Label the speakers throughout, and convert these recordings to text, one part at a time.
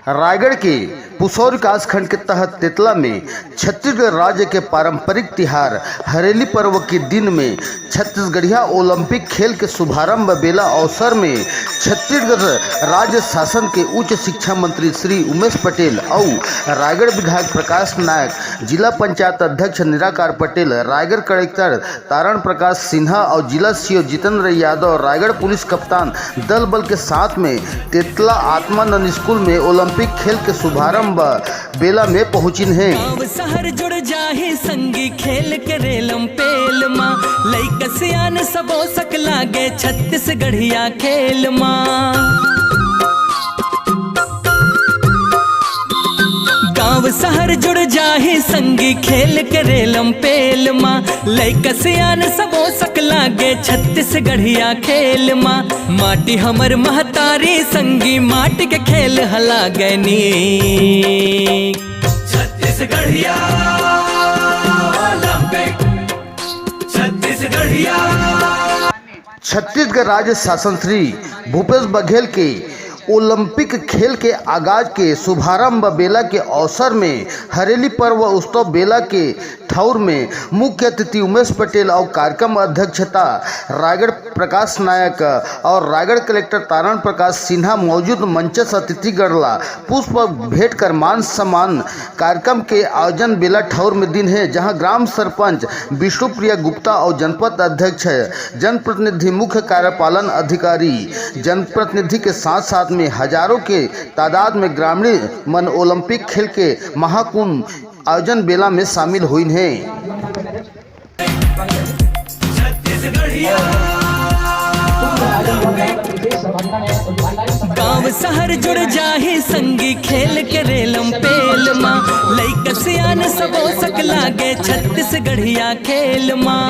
Speaker 1: रायगढ़ के पुसौर विकास खंड के तहत तेतला में छत्तीसगढ़ राज्य के पारंपरिक त्योहार हरेली पर्व के दिन में छत्तीसगढ़िया ओलंपिक खेल के शुभारंभ बेला अवसर में छत्तीसगढ़ राज्य शासन के उच्च शिक्षा मंत्री श्री उमेश पटेल और रायगढ़ विधायक प्रकाश नायक, जिला पंचायत अध्यक्ष निराकार पटेल, रायगढ़ कलेक्टर तारण प्रकाश सिन्हा और जिला सीओ जितेंद्र यादव, रायगढ़ पुलिस कप्तान दल बल के साथ में तेतला आत्मानंद स्कूल में ओलंपिक खेल के शुभारंभ बेला में पहुंचिन है।
Speaker 2: शहर जुड़ जाही संगी खेल के रेलम पेल माँ लइका सियान सबो सक लागे छत्तीसगढ़िया खेल माँ। गाँव शहर जुड़ जाही संगी खेल के रेलम पेल माँ लइका सियान सबो सक लागे छत्तीसगढ़िया खेल माँ। माटी हमर महतारी संगी माटी के खेल हला गनी छत्तीसगढ़िया छत्तीसगढ़िया।
Speaker 1: छत्तीसगढ़ राज्य शासन श्री भूपेश बघेल के ओलंपिक खेल के आगाज के शुभारंभ बेला के अवसर में हरेली पर्व उत्सव बेला के ठौर में मुख्य अतिथि उमेश पटेल और कार्यक्रम अध्यक्षता रायगढ़ प्रकाश नायक और रायगढ़ कलेक्टर तारण प्रकाश सिन्हा मौजूद मंचस्थ अतिथि गणला पुष्प भेंट कर मान सम्मान कार्यक्रम के आयोजन बेला ठौर में दिन है, जहां ग्राम सरपंच विष्णुप्रिया गुप्ता और जनपद अध्यक्ष जनप्रतिनिधि मुख्य कार्यपालन अधिकारी जनप्रतिनिधि के साथ साथ में हजारों के तादाद में ग्रामीण मन ओलंपिक खेल के महाकुंभ आयोजन बेला में शामिल हुई हैं।
Speaker 2: गाँव शहर जुड़ जाही संगी खेल के रेलम पेल माँ लइका सियान सबो सक लागे छत्तीसगढ़िया खेल माँ।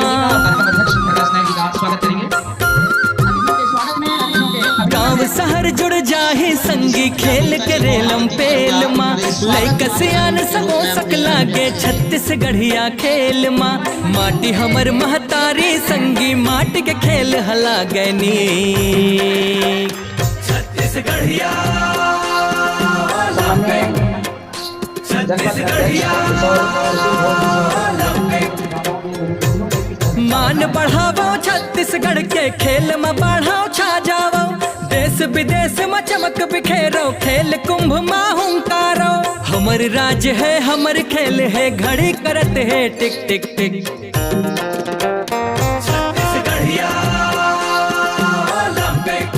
Speaker 2: गाँव शहर जुड़ जाही संगी खेल के रेलम पेल माँ लइका सियान सबो सक लागे छत्तीसगढ़िया खेल माँ। माटी हमर महतारी संगी माटी के खेल हला गनी छत्तीसगढ़िया छत्तीसगढ़िया। मान बढ़ावो छत्तीसगढ़ के खेल में बढ़ाओ छा जावो देश विदेश में चमक बिखेरो खेल कुंभ माँ हुंकारो। हमर राज्य है हमर खेल है घड़ी करत है टिक टिक टिक छत्तीसगढ़िया ओलंपिक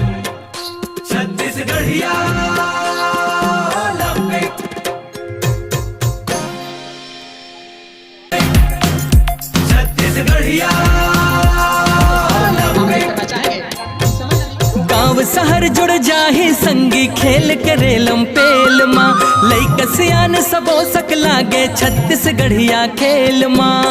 Speaker 2: छत्तीसगढ़िया ओलंपिक छत्तीसगढ़िया। गाँव शहर जुड़ जाही संगी खेल के रेलम पेल माँ लइका सियान सबो सक लागे छत्तीसगढ़िया खेल माँ।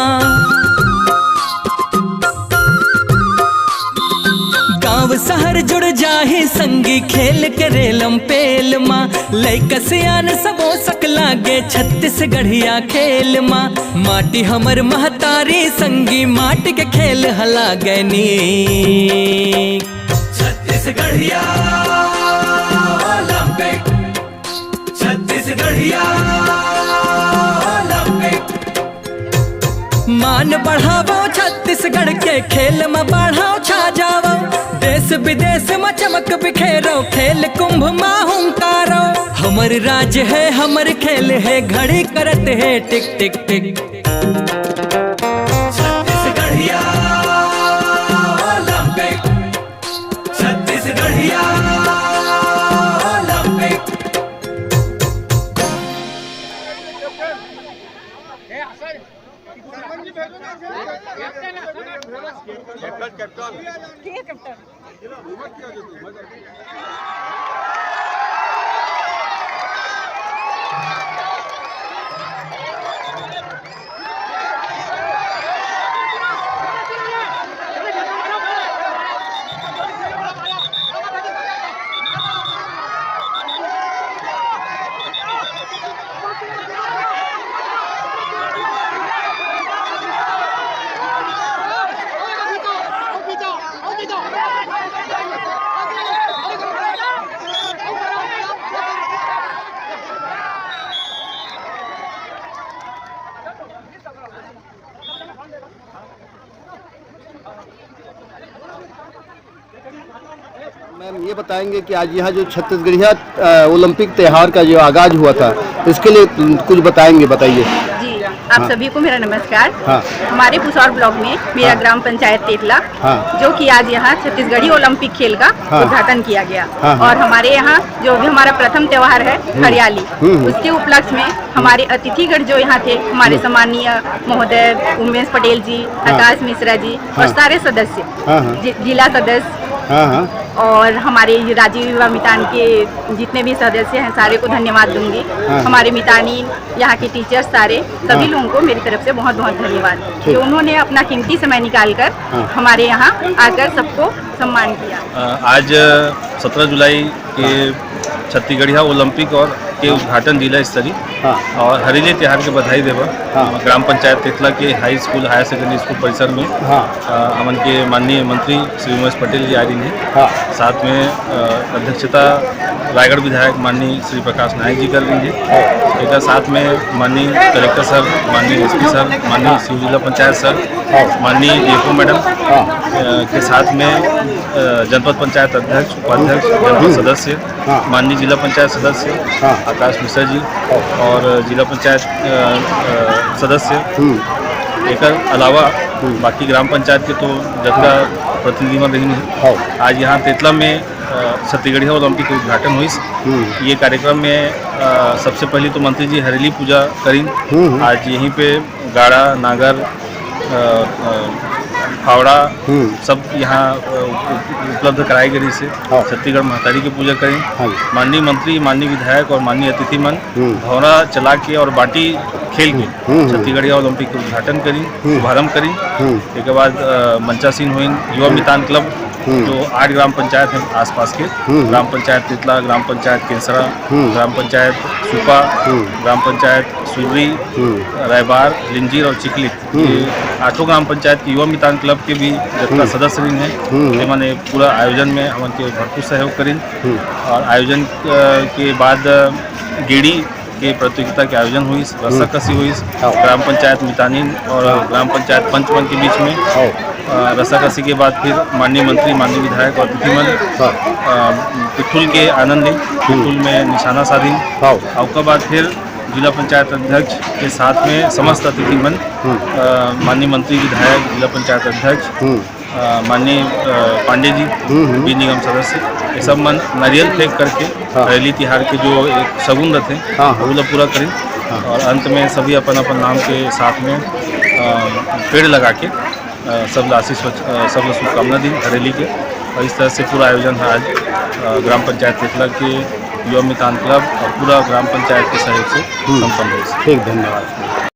Speaker 2: गाँव शहर जुड़ जाही संगी खेल के रेलम पेल माँ लइका सियान सबो सक लागे छत्तीसगढ़िया खेल माँ। माटी हमर महतारी संगी माटी के खेल हला गनी छत्तीसगढ़िया ओलंपिक छत्तीसगढ़िया ओलंपिक। मान बढ़ावो छत्तीसगढ़ के खेल में बढ़ाओ छा जावो देश विदेश में चमक बिखेरो खेल कुंभ माँ हुंकारो। हमर राज्य है हमर खेल है घड़ी करत है टिक टिक टिक छत्तीसगढ़िया ओलंपिक छत्तीसगढ़िया ओलंपिक।
Speaker 1: ये बताएंगे कि आज यहाँ जो छत्तीसगढ़िया ओलंपिक त्यौहार का जो आगाज हुआ था, इसके लिए कुछ बताएंगे, बताइए।
Speaker 3: जी, आप सभी को मेरा नमस्कार।
Speaker 1: हाँ।
Speaker 3: हमारे पुसौर ब्लॉक में मेरा ग्राम पंचायत तेतला, जो कि आज यहाँ छत्तीसगढ़ी ओलंपिक खेल का उद्घाटन किया गया। और हमारे यहाँ जो भी हमारा प्रथम त्योहार है हरियाली, उसके उपलक्ष्य में हमारे अतिथिगण जो यहाँ थे, हमारे सम्मानीय महोदय उमेश पटेल जी, आकाश मिश्रा जी और सारे सदस्य, जिला सदस्य और हमारे राजीव युवा मितान के जितने भी सदस्य हैं, सारे को धन्यवाद दूंगी। हमारे मितानी, यहाँ के टीचर्स, सारे सभी लोगों को मेरी तरफ से बहुत बहुत धन्यवाद कि उन्होंने अपना कीमती समय निकालकर हमारे यहाँ आकर सबको सम्मान किया।
Speaker 4: आज 17 जुलाई के छत्तीसगढ़िया ओलंपिक और के उद्घाटन जिला स्तरीय और हरेली त्यौहार के बधाई देवा ग्राम पंचायत तेतला के high school higher secondary school परिसर में हमन के माननीय मंत्री श्री उमेश पटेल जी आए हैं। साथ में अध्यक्षता रायगढ़ विधायक माननीय श्री प्रकाश नायक जी कर रही हैं। एक साथ में माननीय कलेक्टर सर, माननीय एसपी सर, माननीय शिव जिला पंचायत सर, माननीय डीएफओ मैडम के साथ में जनपद पंचायत अध्यक्ष, उपाध्यक्ष, जनपद सदस्य, माननीय जिला पंचायत सदस्य आकाश मिश्रा जी और जिला पंचायत सदस्य, एक अलावा बाकी ग्राम पंचायत के तो जगह प्रतिनिधि में रही है। आज यहाँ तेतला में छत्तीसगढ़िया ओलंपिक उद्घाटन हुई। ये कार्यक्रम में सबसे पहले तो मंत्री जी हरेली पूजा करी। आज यहीं पे गाड़ा, नागर, फावड़ा सब यहाँ उपलब्ध कराई गई से छत्तीसगढ़ महतारी की पूजा करें। माननीय मंत्री, माननीय विधायक और माननीय अतिथिमन भौरा चला के और बाटी खेल के छत्तीसगढ़िया ओलंपिक के उद्घाटन करी, शुभारम्भ करी। एक बाद मंचासीन हुई युवा मितान क्लब जो 8 ग्राम पंचायत हैं आसपास के, ग्राम पंचायत तितला, ग्राम पंचायत केसरा, ग्राम पंचायत सुपा, ग्राम पंचायत सुररी, रायबार, लिंजीर और चिकली, ये 8 ग्राम पंचायत के युवा मितान क्लब के भी जितना सदस्य हैं, मैंने पूरा आयोजन में हमन के भरपूर सहयोग करें। और आयोजन के बाद गेड़ी के प्रतियोगिता के आयोजन हुई, रस्साकसी हुई ग्राम पंचायत मितानीन और ग्राम पंचायत पंचमन के बीच में। रस्साकसी के बाद फिर माननीय मंत्री, माननीय विधायक और अतिथिमन पिट्ठुल के आनंद ली, पिट्ठुल में निशाना साधी। और के बाद फिर जिला पंचायत अध्यक्ष के साथ में समस्त अतिथिमन, माननीय मंत्री, विधायक, जिला पंचायत अध्यक्ष, माननीय पांडे जी, बी निगम सदस्य, ये सब मन नारियल फेंक करके हरेली तिहार के जो एक शगुन रहते हैं वो लोग पूरा करें। और अंत में सभी अपन अपन नाम के साथ में पेड़ लगा के सब आशीष, सब शुभकामना दी हरेली के। और इस तरह से पूरा आयोजन है आज ग्राम पंचायत तेतला के युवा मितान क्लब और पूरा ग्राम पंचायत के सहयोग से संपन्न हुआ।
Speaker 1: ठीक, धन्यवाद।